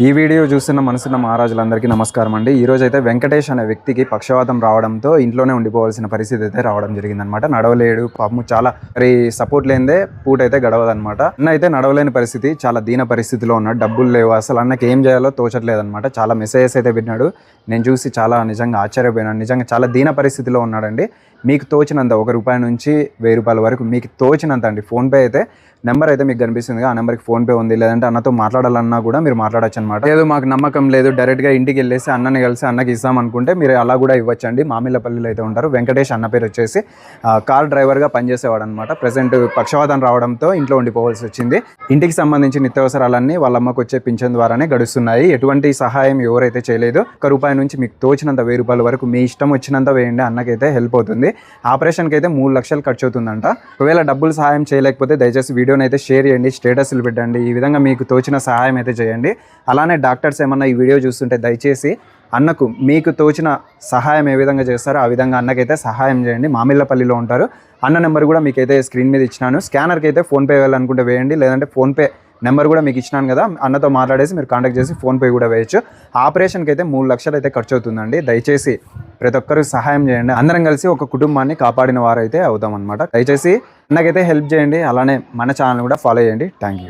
ఈ వీడియో చూస్తున్న మనసున్న మహారాజులందరికీ నమస్కారం అండి. ఈరోజు అయితే వెంకటేష్ అనే వ్యక్తికి పక్షవాతం రావడంతో ఇంట్లోనే ఉండిపోవాల్సిన పరిస్థితి అయితే రావడం జరిగిందనమాట. నడవలేడు, పాపము చాలా మరి సపోర్ట్ లేనిదే పూట అయితే గడవదనమాట. అన్న అయితే నడవలేని పరిస్థితి, చాలా దీన పరిస్థితిలో ఉన్నాడు. డబ్బులు లేవు, అసలు అన్నకి ఏం చేయాలో తోచట్లేదనమాట. చాలా మెసేజెస్ అయితే విన్నాడు. నేను చూసి చాలా నిజంగా ఆశ్చర్యపోయినాను. నిజంగా చాలా దీన పరిస్థితిలో ఉన్నాడండి. మీకు తోచినంత ₹1 నుంచి ₹1000 వరకు మీకు తోచినంత అండి. ఫోన్పే అయితే నెంబర్ అయితే మీకు కనిపిస్తుంది, ఆ నెంబర్కి ఫోన్పే ఉంది. లేదంటే అన్నతో మాట్లాడాలన్నా కూడా మీరు మాట్లాడచ్చు అనమాట. లేదు మాకు నమ్మకం లేదు, డైరెక్ట్గా ఇంటికి వెళ్ళేసి అన్నని కలిసి అన్నకి ఇస్తామనుకుంటే మీరు అలా కూడా ఇవ్వచ్చండి. మామిళ్ళపల్లిలో అయితే ఉంటారు. వెంకటేష్ అన్న పేరు వచ్చేసి కార్ డ్రైవర్గా పనిచేసేవాడు అనమాట. ప్రజెంట్ పక్షవాతం రావడంతో ఇంట్లో ఉండిపోవాల్సి వచ్చింది. ఇంటికి సంబంధించి నిత్యావసరాలన్నీ వాళ్ళ అమ్మకు వచ్చే పింఛన్ ద్వారానే గడుస్తున్నాయి. ఎటువంటి సహాయం ఎవరైతే చేయలేదు. ₹1 నుంచి మీకు తోచినంత ₹1000 వరకు మీ ఇష్టం వచ్చినంత వేయండి. అన్నకైతే హెల్ప్ అవుతుంది. ఆపరేషన్కి అయితే 3 లక్షలు ఖర్చు అవుతుందంట. ఒకవేళ డబ్బులు సహాయం చేయలేకపోతే దయచేసి వీడియోని అయితే షేర్ చేయండి, స్టేటస్లు పెట్టండి. ఈ విధంగా మీకు తోచిన సహాయం అయితే చేయండి. అలానే డాక్టర్స్ ఏమన్నా ఈ వీడియో చూస్తుంటే దయచేసి అన్నకు మీకు తోచిన సహాయం ఏ విధంగా చేస్తారో ఆ విధంగా అన్నకైతే సహాయం చేయండి. మామిళ్ళపల్లిలో ఉంటారు. అన్న నెంబర్ కూడా మీకైతే స్క్రీన్ మీద ఇచ్చినాను. స్కానర్కి అయితే ఫోన్పే వేయాలనుకుంటే వేయండి, లేదంటే ఫోన్పే నెంబర్ కూడా మీకు ఇచ్చినాను కదా, అన్నతో మాట్లాడేసి మీరు కాంటాక్ట్ చేసి ఫోన్పే కూడా వేయచ్చు. ఆపరేషన్కి అయితే 3 లక్షలు అయితే ఖర్చు అవుతుందండి. దయచేసి ప్రతి ఒక్కరు సహాయం చేయండి. అందరం కలిసి ఒక కుటుంబాన్ని కాపాడిన వారైతే అవుతాం అనమాట. దయచేసి అన్నకైతే హెల్ప్ చేయండి. అలానే మన ఛానల్ కూడా ఫాలో చేయండి. Thank you.